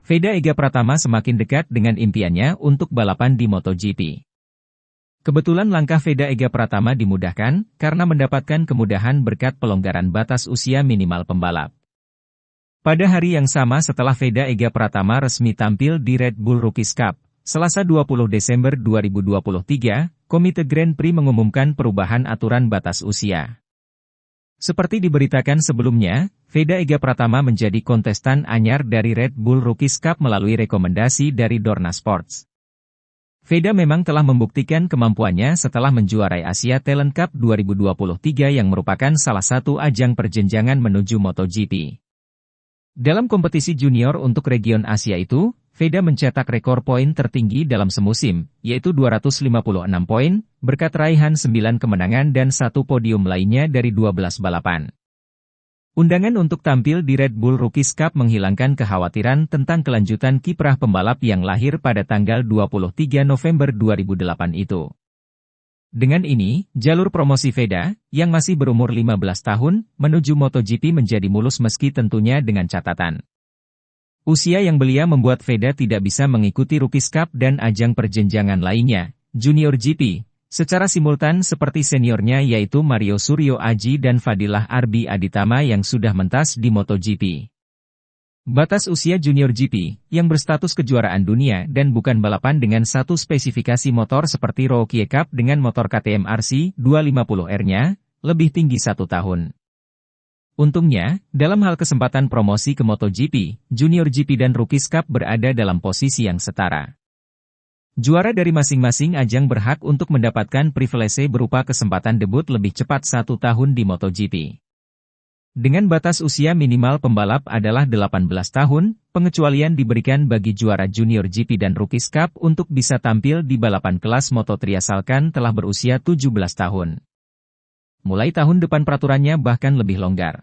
Veda Ega Pratama semakin dekat dengan impiannya untuk balapan di MotoGP. Kebetulan langkah Veda Ega Pratama dimudahkan karena mendapatkan kemudahan berkat pelonggaran batas usia minimal pembalap. Pada hari yang sama setelah Veda Ega Pratama resmi tampil di Red Bull Rookies Cup, Selasa 20 Desember 2023, Komite Grand Prix mengumumkan perubahan aturan batas usia. Seperti diberitakan sebelumnya, Veda Ega Pratama menjadi kontestan anyar dari Red Bull Rookies Cup melalui rekomendasi dari Dorna Sports. Veda memang telah membuktikan kemampuannya setelah menjuarai Asia Talent Cup 2023 yang merupakan salah satu ajang perjenjangan menuju MotoGP. Dalam kompetisi junior untuk region Asia itu, Veda mencetak rekor poin tertinggi dalam semusim, yaitu 256 poin, berkat raihan 9 kemenangan dan 1 podium lainnya dari 12 balapan. Undangan untuk tampil di Red Bull Rookies Cup menghilangkan kekhawatiran tentang kelanjutan kiprah pembalap yang lahir pada tanggal 23 November 2008 itu. Dengan ini, jalur promosi Veda, yang masih berumur 15 tahun, menuju MotoGP menjadi mulus meski tentunya dengan catatan. Usia yang belia membuat Veda tidak bisa mengikuti Rookies Cup dan ajang perjenjangan lainnya, Junior GP, secara simultan seperti seniornya yaitu Mario Suryo Aji dan Fadilah Arbi Aditama yang sudah mentas di MotoGP. Batas usia Junior GP, yang berstatus kejuaraan dunia dan bukan balapan dengan satu spesifikasi motor seperti Rookie Cup dengan motor KTM RC 250R-nya, lebih tinggi 1 tahun. Untungnya, dalam hal kesempatan promosi ke MotoGP, Junior GP dan Rookies Cup berada dalam posisi yang setara. Juara dari masing-masing ajang berhak untuk mendapatkan privilese berupa kesempatan debut lebih cepat 1 tahun di MotoGP. Dengan batas usia minimal pembalap adalah 18 tahun, pengecualian diberikan bagi juara Junior GP dan Rookies Cup untuk bisa tampil di balapan kelas Moto3 asalkan telah berusia 17 tahun. Mulai tahun depan peraturannya bahkan lebih longgar.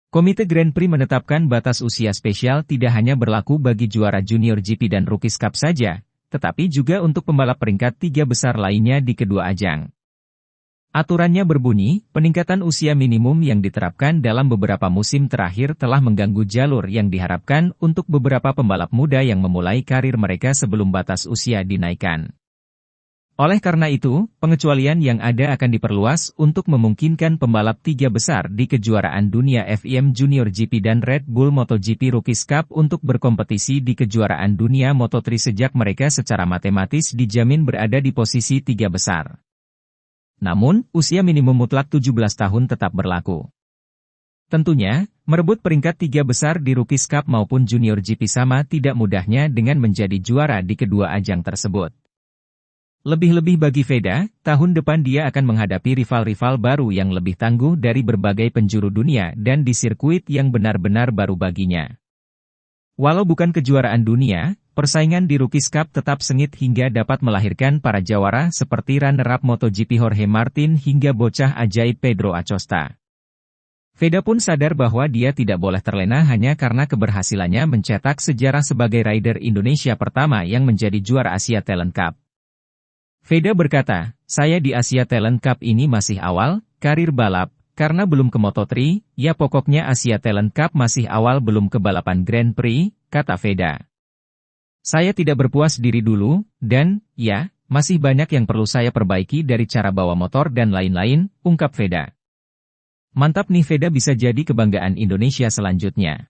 Komite Grand Prix menetapkan batas usia spesial tidak hanya berlaku bagi juara Junior GP dan Rookies Cup saja, tetapi juga untuk pembalap peringkat 3 besar lainnya di kedua ajang. Aturannya berbunyi, peningkatan usia minimum yang diterapkan dalam beberapa musim terakhir telah mengganggu jalur yang diharapkan untuk beberapa pembalap muda yang memulai karir mereka sebelum batas usia dinaikkan. Oleh karena itu, pengecualian yang ada akan diperluas untuk memungkinkan pembalap 3 besar di kejuaraan dunia FIM Junior GP dan Red Bull MotoGP Rookies Cup untuk berkompetisi di kejuaraan dunia Moto3 sejak mereka secara matematis dijamin berada di posisi 3 besar. Namun, usia minimum mutlak 17 tahun tetap berlaku. Tentunya, merebut peringkat 3 besar di Rookies Cup maupun Junior GP sama tidak mudahnya dengan menjadi juara di kedua ajang tersebut. Lebih-lebih bagi Veda, tahun depan dia akan menghadapi rival-rival baru yang lebih tangguh dari berbagai penjuru dunia dan di sirkuit yang benar-benar baru baginya. Walau bukan kejuaraan dunia, persaingan di Rookies Cup tetap sengit hingga dapat melahirkan para jawara seperti runner-up MotoGP Jorge Martin hingga bocah ajaib Pedro Acosta. Veda pun sadar bahwa dia tidak boleh terlena hanya karena keberhasilannya mencetak sejarah sebagai rider Indonesia pertama yang menjadi juara Asia Talent Cup. Veda berkata, saya di Asia Talent Cup ini masih awal, karir balap, karena belum ke Moto3, ya pokoknya Asia Talent Cup masih awal belum ke balapan Grand Prix, kata Veda. Saya tidak berpuas diri dulu, dan, ya, masih banyak yang perlu saya perbaiki dari cara bawa motor dan lain-lain, ungkap Veda. Mantap nih Veda bisa jadi kebanggaan Indonesia selanjutnya.